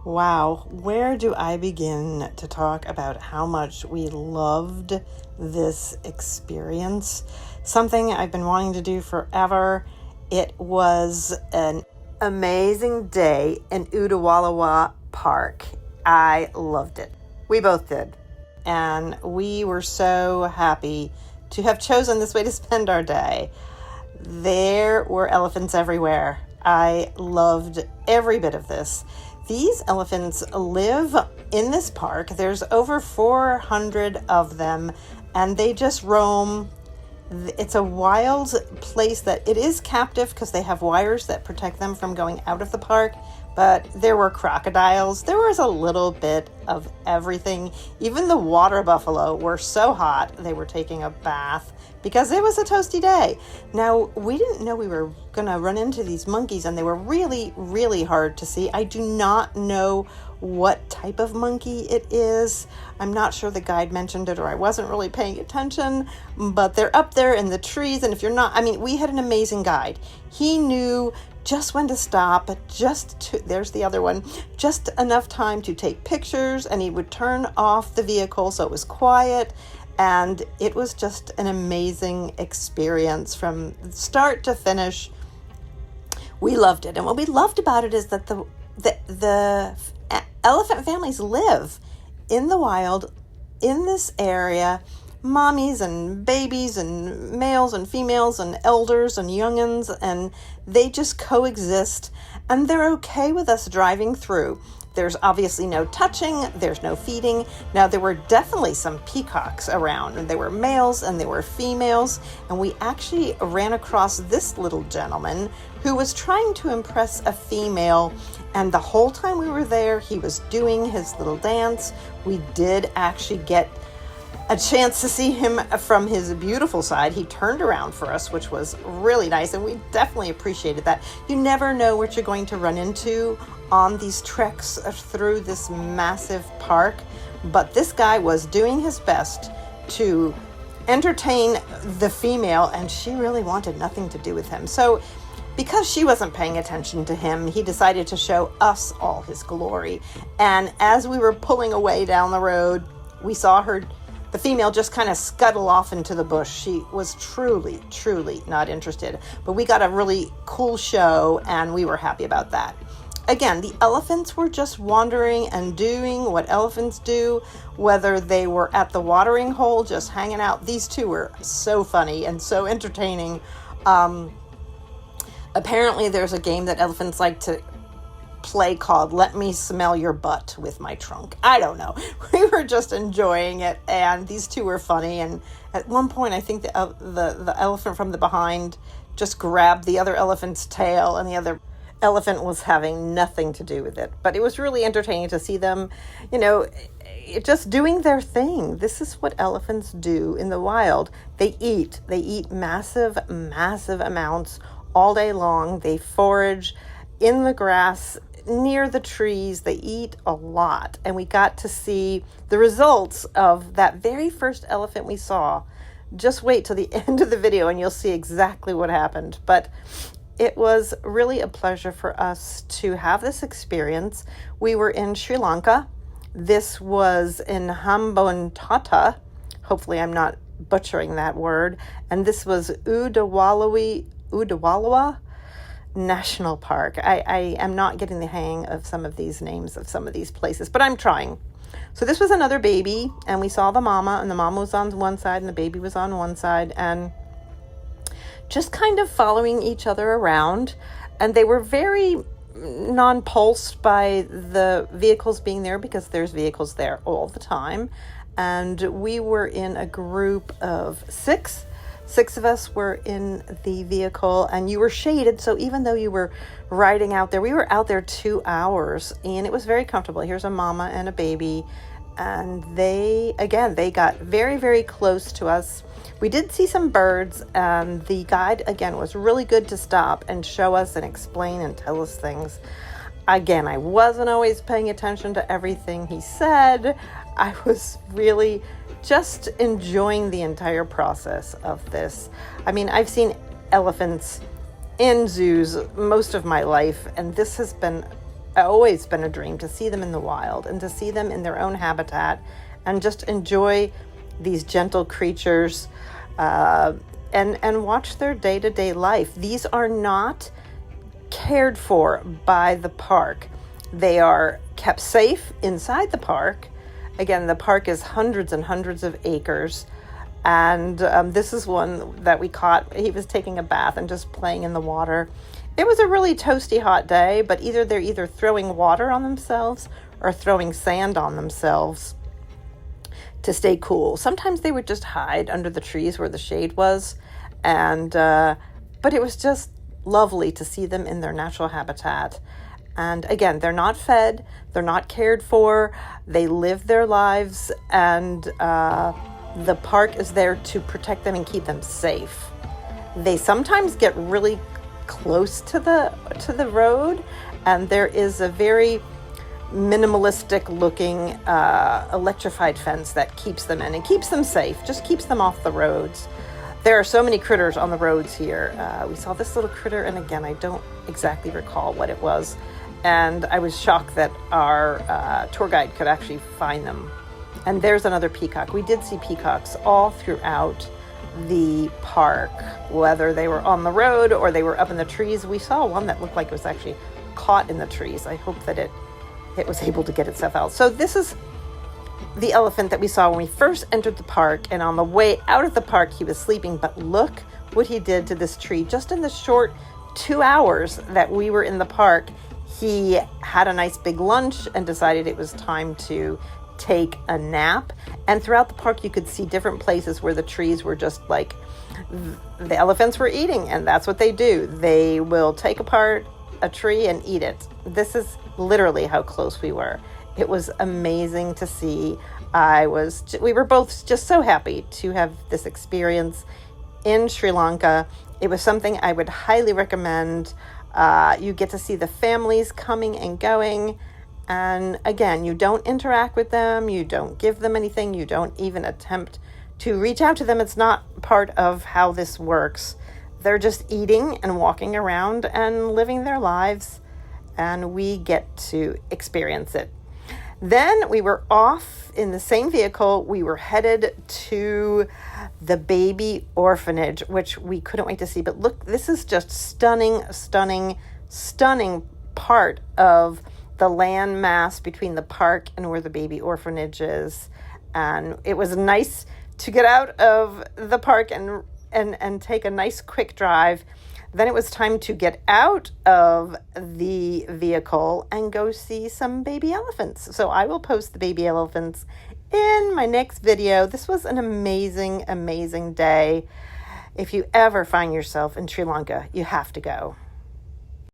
Wow, where do I begin to talk about how much we loved this experience? Something I've been wanting to do forever. It was an amazing day in Udawalawe Park. I loved it. We both did. And we were so happy to have chosen this way to spend our day. There were elephants everywhere. I loved every bit of this. These elephants live in this park. There's over 400 of them, and they just roam. It's a wild place that it is captive because they have wires that protect them from going out of the park. But there were crocodiles. There was a little bit of everything. Even the water buffalo were so hot they were taking a bath because it was a toasty day. Now, we didn't know we were going to run into these monkeys, and they were really, really hard to see. I do not know what type of monkey it is. I'm not sure the guide mentioned it, or I wasn't really paying attention, but they're up there in the trees. And if you're not, we had an amazing guide. He knew just when to stop, there's the other one, just enough time to take pictures, and he would turn off the vehicle so it was quiet. And it was just an amazing experience from start to finish. We loved it. And what we loved about it is that the elephant families live in the wild in this area. Mommies and babies and males and females and elders and youngins, and they just coexist, and they're okay with us driving through. There's obviously no touching, there's no feeding. Now, there were definitely some peacocks around, and there were males and there were females, and we actually ran across this little gentleman who was trying to impress a female, and the whole time we were there, he was doing his little dance. We did actually get a chance to see him from his beautiful side. He turned around for us, which was really nice, and we definitely appreciated that. You never know what you're going to run into on these treks through this massive park, but this guy was doing his best to entertain the female, and she really wanted nothing to do with him. So because she wasn't paying attention to him, he decided to show us all his glory. And as we were pulling away down the road, we saw the female just kind of scuttle off into the bush. She was truly, truly not interested. But we got a really cool show, and we were happy about that. Again, the elephants were just wandering and doing what elephants do, whether they were at the watering hole just hanging out. These two were so funny and so entertaining. Apparently, there's a game that elephants like to play called Let Me Smell Your Butt with My Trunk. I don't know. We were just enjoying it, and these two were funny. And at one point, I think the elephant from the behind just grabbed the other elephant's tail, and the other elephant was having nothing to do with it. But it was really entertaining to see them, just doing their thing. This is what elephants do in the wild. They eat massive, massive amounts all day long. They forage in the grass, near the trees. They eat a lot. And we got to see the results of that very first elephant we saw. Just wait till the end of the video and you'll see exactly what happened. But it was really a pleasure for us to have this experience. We were in Sri Lanka. This was in Hambantota. Hopefully I'm not butchering that word. And this was Udawalawe National Park. I am not getting the hang of some of these names of some of these places, but I'm trying. So this was another baby, and we saw the mama, and the mama was on one side and the baby was on one side, and just kind of following each other around. And they were very non-pulsed by the vehicles being there, because there's vehicles there all the time. And we were in a group of six. Six of us were in the vehicle, and you were shaded. So even though you were riding out there, we were out there 2 hours, and it was very comfortable. Here's a mama and a baby, and they got very, very close to us. We did see some birds, and the guide, again, was really good to stop and show us and explain and tell us things. Again, I wasn't always paying attention to everything he said. I was really just enjoying the entire process of this. I've seen elephants in zoos most of my life, and this has been always been a dream to see them in the wild and to see them in their own habitat and just enjoy these gentle creatures and watch their day-to-day life. These are not cared for by the park. They are kept safe inside the park. Again, the park is hundreds and hundreds of acres. And this is one that we caught. He was taking a bath and just playing in the water. It was a really toasty hot day, but they're throwing water on themselves or throwing sand on themselves to stay cool. Sometimes they would just hide under the trees where the shade was. But it was just lovely to see them in their natural habitat. And again, they're not fed, they're not cared for, they live their lives, and the park is there to protect them and keep them safe. They sometimes get really close to the road, and there is a very minimalistic looking electrified fence that keeps them in and keeps them safe, just keeps them off the roads. There are so many critters on the roads here. We saw this little critter, and again, I don't exactly recall what it was. And I was shocked that our tour guide could actually find them. And there's another peacock. We did see peacocks all throughout the park, whether they were on the road or they were up in the trees. We saw one that looked like it was actually caught in the trees. I hope that it was able to get itself out. So this is the elephant that we saw when we first entered the park, and on the way out of the park he was sleeping, but look what he did to this tree. Just in the short 2 hours that we were in the park, he had a nice big lunch and decided it was time to take a nap. And throughout the park you could see different places where the trees were just like the elephants were eating, and that's what they do. They will take apart a tree and eat it. This is literally how close we were. It was amazing to see. We were both just so happy to have this experience in Sri Lanka. It was something I would highly recommend. You get to see the families coming and going. And again, you don't interact with them. You don't give them anything. You don't even attempt to reach out to them. It's not part of how this works. They're just eating and walking around and living their lives, and we get to experience it. Then we were off in the same vehicle. We were headed to the baby orphanage, which we couldn't wait to see. But look, this is just stunning, stunning, stunning part of the land mass between the park and where the baby orphanage is. And it was nice to get out of the park and take a nice quick drive. Then it was time to get out of the vehicle and go see some baby elephants. So I will post the baby elephants in my next video. This was an amazing, amazing day. If you ever find yourself in Sri Lanka, you have to go.